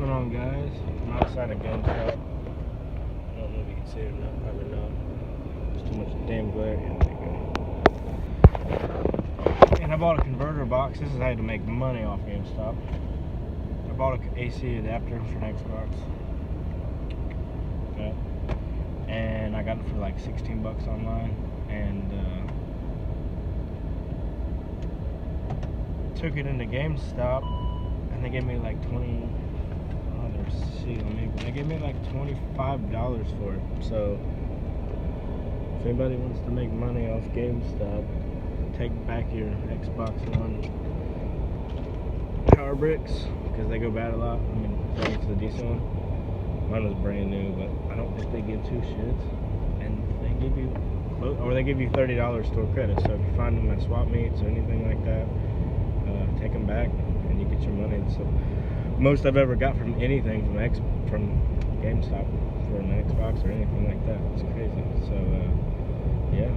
going on, guys? I'm outside of GameStop. I don't know if you can see it or not, probably not. There's too much damn glare. Yeah, there you go. And I bought a converter box. This is how to make money off GameStop. I bought an AC adapter for an Xbox. Okay. And I got it for like 16 bucks online. And took it into GameStop. And they gave me like 20. They gave me like $25 for it. So if anybody wants to make money off GameStop, take back your Xbox One power bricks because they go bad a lot. I mean, as long as it's a decent one. Mine was brand new, but I don't think they give two shits. And they give you, or they give you $30 store credit. So if you find them at swap meets or anything like that, take them back and you get your money. So most I've ever got from anything from GameStop for an Xbox or anything like that. It's crazy. So yeah,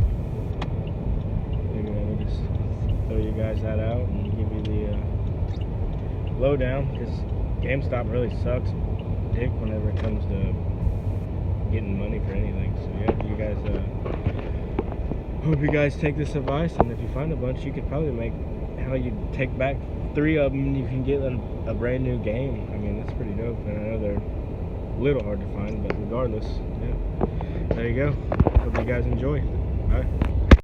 figured I would just throw you guys that out and give you the lowdown, because GameStop really sucks dick whenever it comes to getting money for anything. So yeah, you guys hope you guys take this advice, and if you find a bunch, you could probably make how you take back 3 of them, you can get a brand new game. I mean, that's pretty dope, and I know they're a little hard to find, but regardless, yeah. There you go. Hope you guys enjoy. Bye.